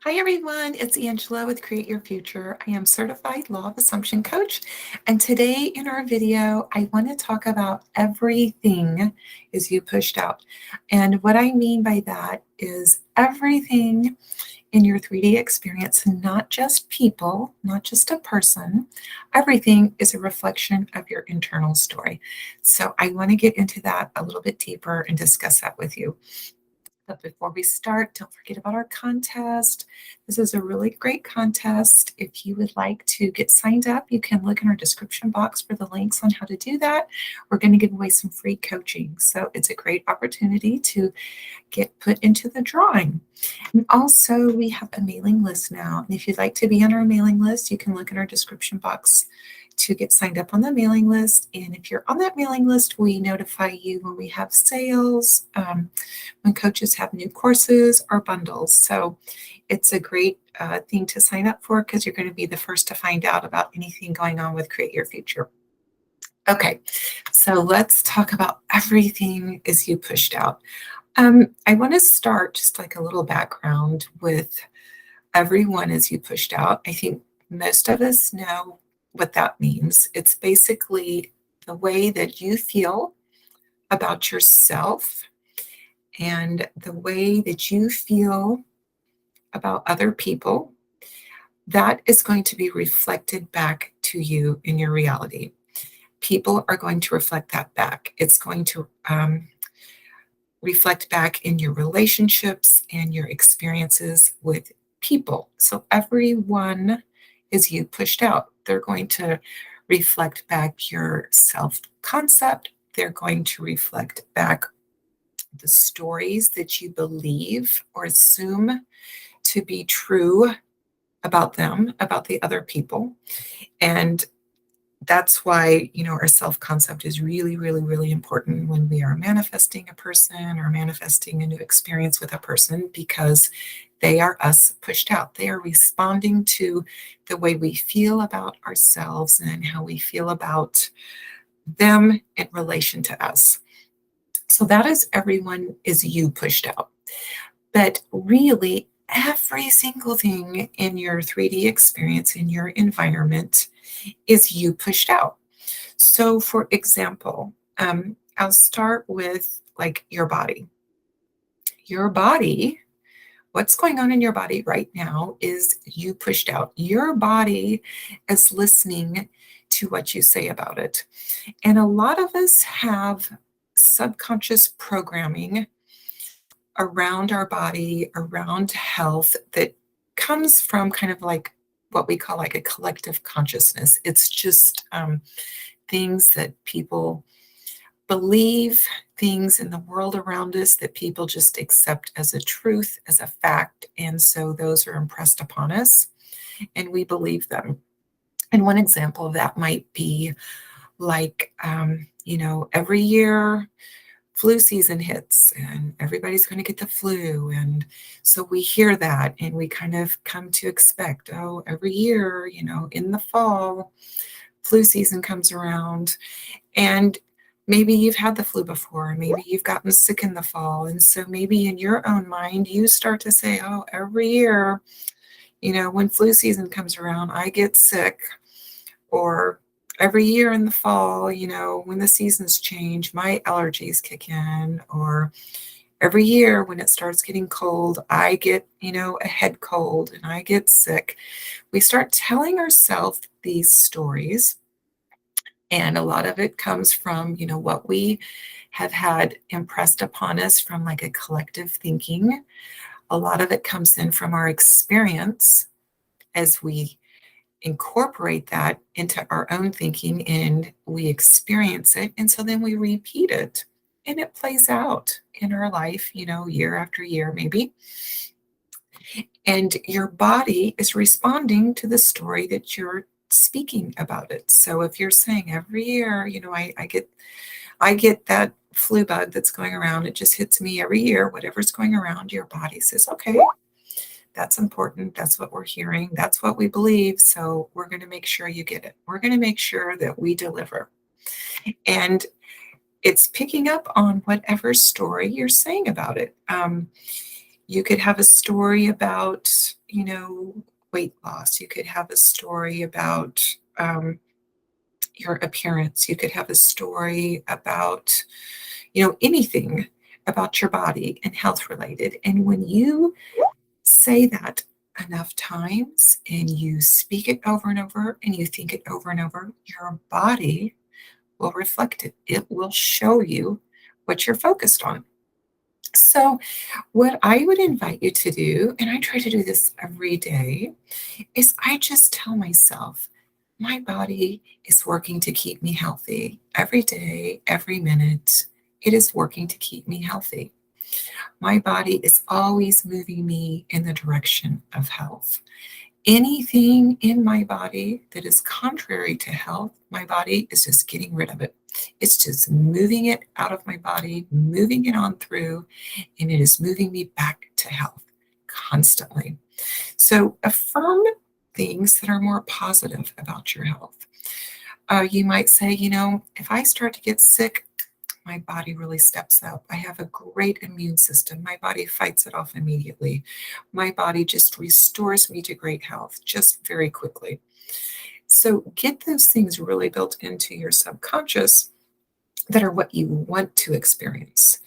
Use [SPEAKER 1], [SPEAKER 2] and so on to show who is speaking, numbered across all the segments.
[SPEAKER 1] Hi everyone, it's Angela with Create Your Future. I am certified law of assumption coach, and today in our video, I want to talk about everything is you pushed out. And what I mean by that is everything in your 3D experience, not just people, not just a person. Everything is a reflection of your internal story. So I want to get into that a little bit deeper and discuss that with you. But before we start, don't forget about our contest. This is a really great contest. If you would like to get signed up, you can look in our description box for the links on how to do that. We're going to give away some free coaching. So it's a great opportunity to get put into the drawing. And also, we have a mailing list now. And if you'd like to be on our mailing list, you can look in our description box to get signed up on the mailing list. And if you're on that mailing list, we notify you when we have sales, when coaches have new courses or bundles. So it's a great thing to sign up for because you're going to be the first to find out about anything going on with Create Your Future. Okay, so let's talk about everything is you pushed out. I want to start just like a little background with everyone is you pushed out. I think most of us know what that means. It's basically the way that you feel about yourself and the way that you feel about other people. That is going to be reflected back to you in your reality. People are going to reflect that back. It's going to reflect back in your relationships and your experiences with people. So everyone is you pushed out. They're going to reflect back your self-concept. They're going to reflect back the stories that you believe or assume to be true about them, about the other people. And that's why, our self-concept is really, really, really important when we are manifesting a person or manifesting a new experience with a person, because they are us pushed out. They are responding to the way we feel about ourselves and how we feel about them in relation to us. So that is everyone is you pushed out. But really, every single thing in your 3D experience, in your environment, is you pushed out. So, for example, I'll start with like your body. Your body, what's going on in your body right now is you pushed out. Your body is listening to what you say about it. And a lot of us have subconscious programming around our body, around health, that comes from kind of like what we call like a collective consciousness. It's just things that people believe, things in the world around us that people just accept as a truth, as a fact. And so those are impressed upon us and we believe them. And one example of that might be like, every year flu season hits and everybody's going to get the flu. And so we hear that and we kind of come to expect, oh, every year, in the fall, flu season comes around. And maybe you've had the flu before, maybe you've gotten sick in the fall. And so maybe in your own mind, you start to say, oh, every year, when flu season comes around, I get sick. Or every year in the fall, when the seasons change, my allergies kick in. Or every year when it starts getting cold, I get, a head cold and I get sick. We start telling ourselves these stories. And a lot of it comes from, what we have had impressed upon us from like a collective thinking. A lot of it comes in from our experience as we incorporate that into our own thinking and we experience it. And so then we repeat it and it plays out in our life, year after year, maybe. And your body is responding to the story that you're speaking about it. So if you're saying every year, I get that flu bug that's going around, it just hits me every year, whatever's going around, your body says, okay, that's important. That's what we're hearing. That's what we believe. So we're going to make sure you get it. We're going to make sure that we deliver. And it's picking up on whatever story you're saying about it. You could have a story about, weight loss. You could have a story about your appearance. You could have a story about, anything about your body and health related. And when you say that enough times and you speak it over and over and you think it over and over, your body will reflect it. It will show you what you're focused on. So, what I would invite you to do, and I try to do this every day, is I just tell myself, my body is working to keep me healthy. Every day, every minute, it is working to keep me healthy. My body is always moving me in the direction of health. Anything in my body that is contrary to health, my body is just getting rid of it. It's just moving it out of my body, moving it on through, and it is moving me back to health constantly. So affirm things that are more positive about your health. You might say, if I start to get sick, my body really steps up. I have a great immune system. My body fights it off immediately. My body just restores me to great health just very quickly. So get those things really built into your subconscious that are what you want to experience.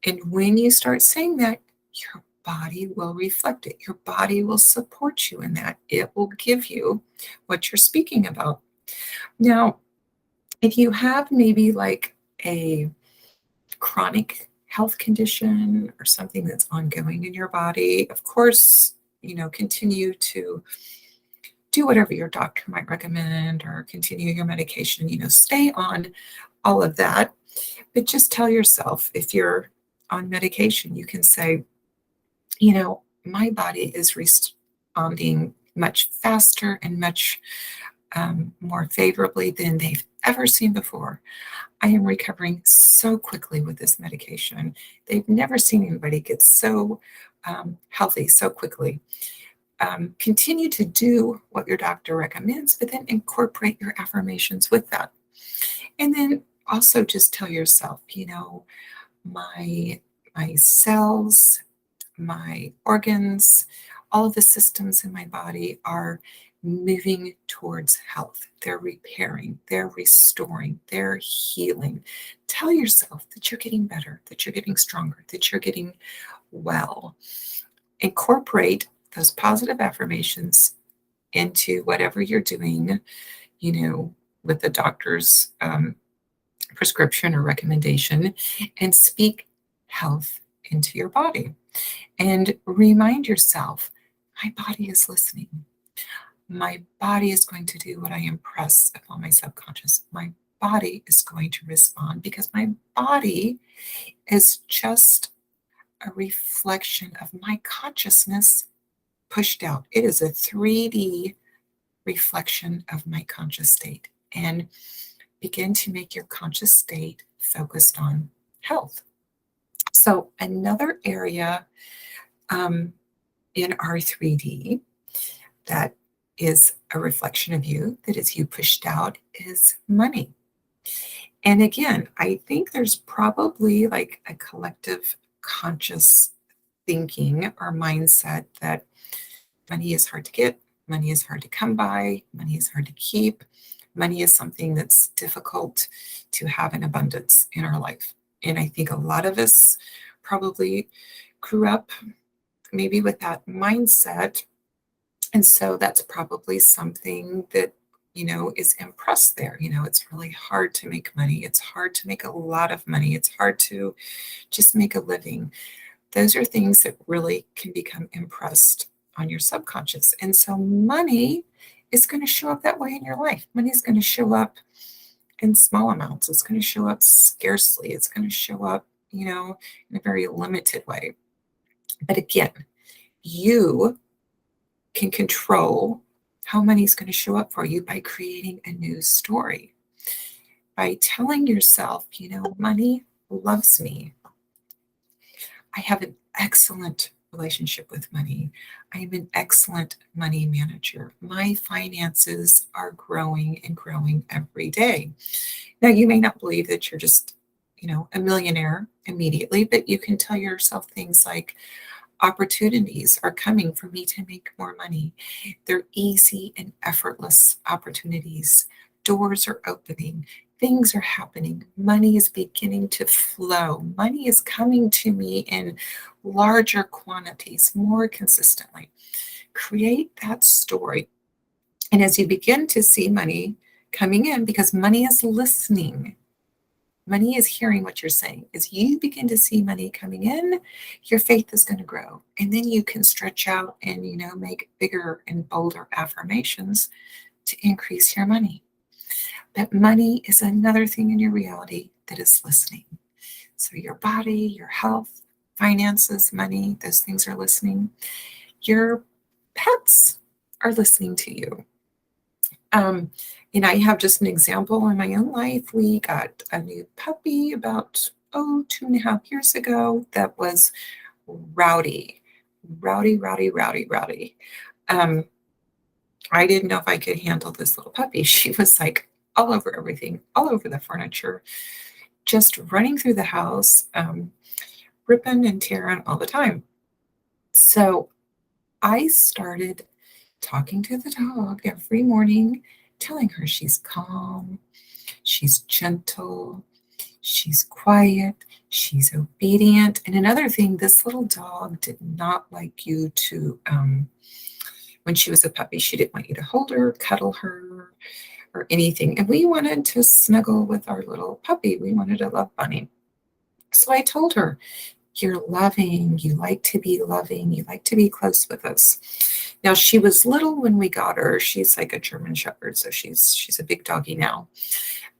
[SPEAKER 1] And when you start saying that, your body will reflect it. Your body will support you in that. It will give you what you're speaking about. Now, if you have maybe like a chronic health condition or something that's ongoing in your body, of course, continue to do whatever your doctor might recommend or continue your medication, stay on all of that. But just tell yourself, if you're on medication, you can say, my body is responding much faster and much more favorably than they've ever seen before. I am recovering so quickly with this medication. They've never seen anybody get so healthy so quickly. Continue to do what your doctor recommends, but then incorporate your affirmations with that. And then also just tell yourself, my cells, my organs, all of the systems in my body are moving towards health. They're repairing, they're restoring, they're healing. Tell yourself that you're getting better, that you're getting stronger, that you're getting well. Incorporate those positive affirmations into whatever you're doing, with the doctor's prescription or recommendation, and speak health into your body. And remind yourself, my body is listening. My body is going to do what I impress upon my subconscious. My body is going to respond because my body is just a reflection of my consciousness pushed out. It is a 3D reflection of my conscious state. And begin to make your conscious state focused on health. So another area in our 3D that is a reflection of you, that is you pushed out, is money. And again, I think there's probably like a collective conscious thinking or mindset that money is hard to get, money is hard to come by, money is hard to keep, money is something that's difficult to have in abundance in our life. And I think a lot of us probably grew up maybe with that mindset. And so that's probably something that, is impressed there. It's really hard to make money. It's hard to make a lot of money. It's hard to just make a living. Those are things that really can become impressed on your subconscious. And so money is going to show up that way in your life. Money is going to show up in small amounts. It's going to show up scarcely. It's going to show up, in a very limited way. But again, you can control how money is going to show up for you by creating a new story. By telling yourself, money loves me. I have an excellent relationship with money. I am an excellent money manager. My finances are growing and growing every day. Now, you may not believe that you're just, a millionaire immediately, but you can tell yourself things like, Opportunities are coming for me to make more money. They're easy and effortless opportunities. Doors are opening. Things are happening. Money is beginning to flow. Money is coming to me in larger quantities, more consistently. Create that story. And as you begin to see money coming in, because money is listening, money is hearing what you're saying. As you begin to see money coming in, your faith is going to grow. And then you can stretch out and, make bigger and bolder affirmations to increase your money. But money is another thing in your reality that is listening. So your body, your health, finances, money, those things are listening. Your pets are listening to you. And I have just an example in my own life. We got a new puppy about, 2.5 years ago that was rowdy. I didn't know if I could handle this little puppy. She was like all over everything, all over the furniture, just running through the house, ripping and tearing all the time. So I started talking to the dog every morning, telling her she's calm, she's gentle, she's quiet, she's obedient. And another thing, this little dog did not like you to, when she was a puppy, she didn't want you to hold her, cuddle her, or anything. And we wanted to snuggle with our little puppy. We wanted a love bunny. So I told her, you're loving, you like to be loving, you like to be close with us. Now, she was little when we got her. She's like a German Shepherd, so she's a big doggy now.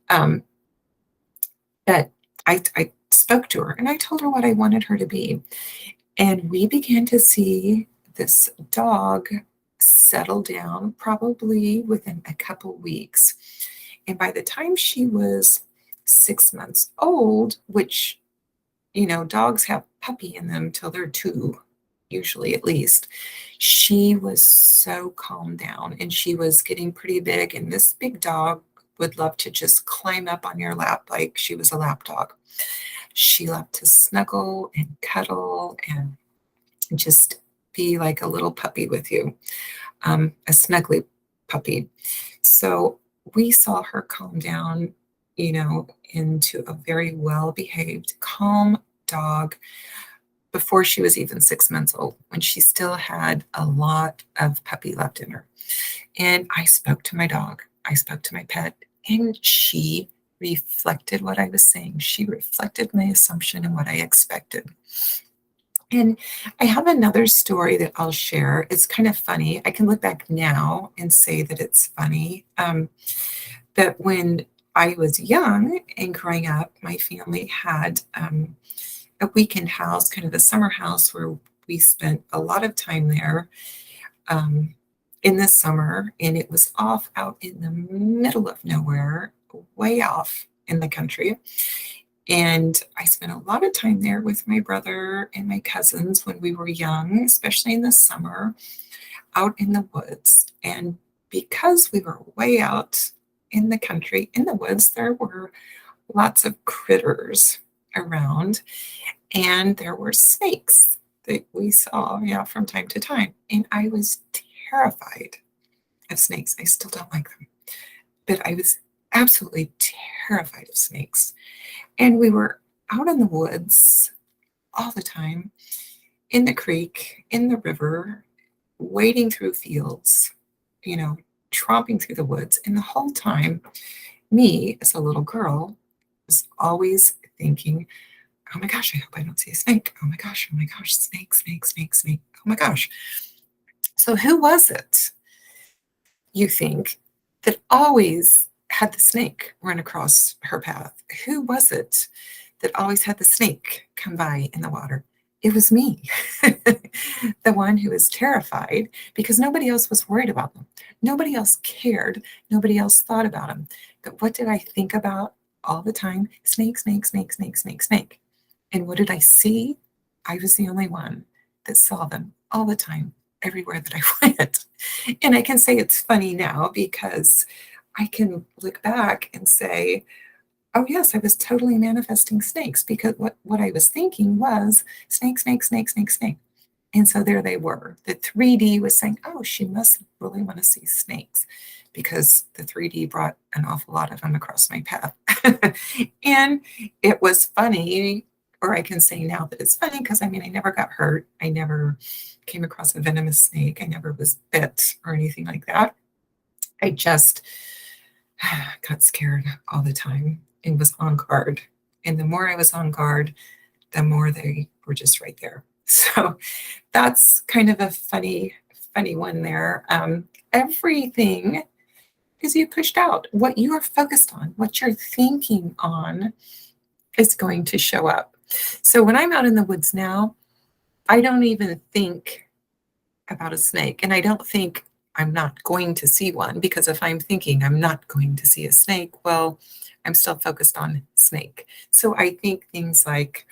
[SPEAKER 1] But I spoke to her and I told her what I wanted her to be. And we began to see this dog settle down probably within a couple weeks. And by the time she was 6 months old, which, dogs have puppy in them till they're 2, usually at least, she was so calmed down and she was getting pretty big. And this big dog would love to just climb up on your lap like she was a lap dog. She loved to snuggle and cuddle and just be like a little puppy with you, a snuggly puppy. So we saw her calm down, into a very well-behaved, calm dog before she was even 6 months old, when she still had a lot of puppy left in her. And I spoke to my dog, I spoke to my pet, and she reflected what I was saying. She reflected my assumption and what I expected. And I have another story that I'll share. It's kind of funny. I can look back now and say that it's funny. But when I was young and growing up, my family had a weekend house, kind of a summer house, where we spent a lot of time there in the summer. And it was off out in the middle of nowhere, way off in the country. And I spent a lot of time there with my brother and my cousins when we were young, especially in the summer, out in the woods. And because we were way out in the country, in the woods, there were lots of critters around, and there were snakes that we saw, from time to time. And I was terrified of snakes. I still don't like them, but I was absolutely terrified of snakes. And we were out in the woods all the time, in the creek, in the river, wading through fields, tromping through the woods. And the whole time, me as a little girl was always thinking, oh my gosh, I hope I don't see a snake. Oh my gosh, snake, snake, snake, snake. Oh my gosh. So who was it, you think, that always had the snake run across her path? Who was it that always had the snake come by in the water? It was me, the one who was terrified because nobody else was worried about them. Nobody else cared. Nobody else thought about them. But what did I think about all the time? Snake, snake, snake, snake, snake, snake. And what did I see? I was the only one that saw them all the time, everywhere that I went. And I can say it's funny now because I can look back and say, oh yes, I was totally manifesting snakes, because what I was thinking was snake, snake, snake, snake, snake. And so there they were. The 3D was saying, oh, she must really want to see snakes because the 3D brought an awful lot of them across my path. And it was funny, or I can say now that it's funny because I mean, I never got hurt. I never came across a venomous snake. I never was bit or anything like that. I just got scared all the time and was on guard. And the more I was on guard, the more they were just right there. So that's kind of a funny one there. Everything is you pushed out. What you are focused on, what you're thinking on is going to show up. So when I'm out in the woods now, I don't even think about a snake. And I don't think I'm not going to see one, because if I'm thinking I'm not going to see a snake, well, I'm still focused on snake. So I think things like,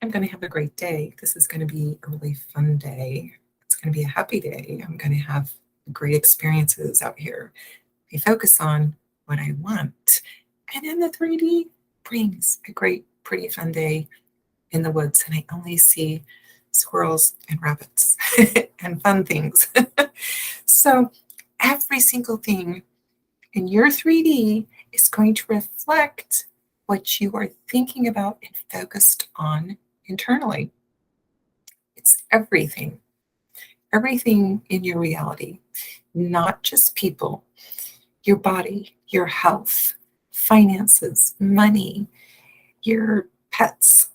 [SPEAKER 1] I'm going to have a great day. This is going to be a really fun day. It's going to be a happy day. I'm going to have great experiences out here. I focus on what I want. And then the 3D brings a great, pretty fun day in the woods. And I only see squirrels and rabbits and fun things. So every single thing in your 3D is going to reflect what you are thinking about and focused on internally. It's everything in your reality, not just people, your body, your health, finances, money, your pets,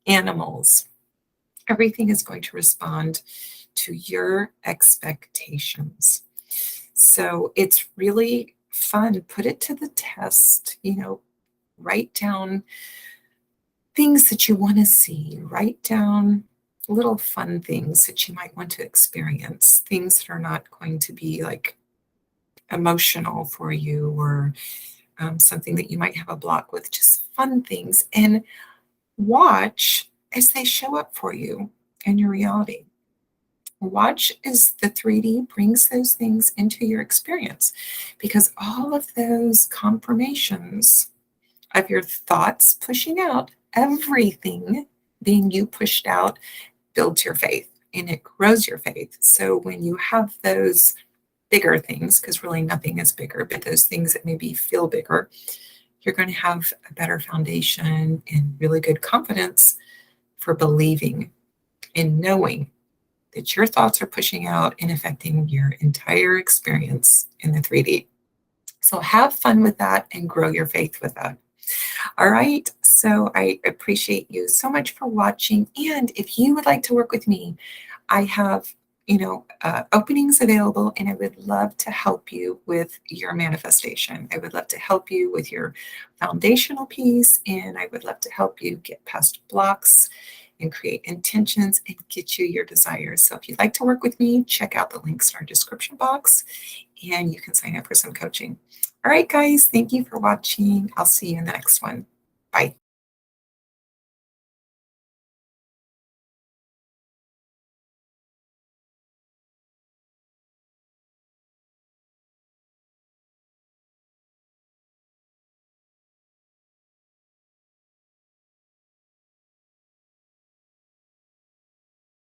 [SPEAKER 1] animals. Everything is going to respond to your expectations. So it's really fun. Put it to the test, write down things that you want to see, write down little fun things that you might want to experience, things that are not going to be like emotional for you, or something that you might have a block with, just fun things, and watch as they show up for you in your reality. Watch as the 3D brings those things into your experience, because all of those confirmations of your thoughts pushing out, everything being you pushed out, builds your faith and it grows your faith. So when you have those bigger things, because really nothing is bigger, but those things that maybe feel bigger, you're going to have a better foundation and really good confidence for believing and knowing that your thoughts are pushing out and affecting your entire experience in the 3D. So have fun with that and grow your faith with that. All right, so I appreciate you so much for watching. And if you would like to work with me, I have openings available, and I would love to help you with your manifestation. I would love to help you with your foundational piece, and I would love to help you get past blocks and create intentions and get you your desires. So if you'd like to work with me, check out the links in our description box, and you can sign up for some coaching. All right, guys, thank you for watching. I'll see you in the next one.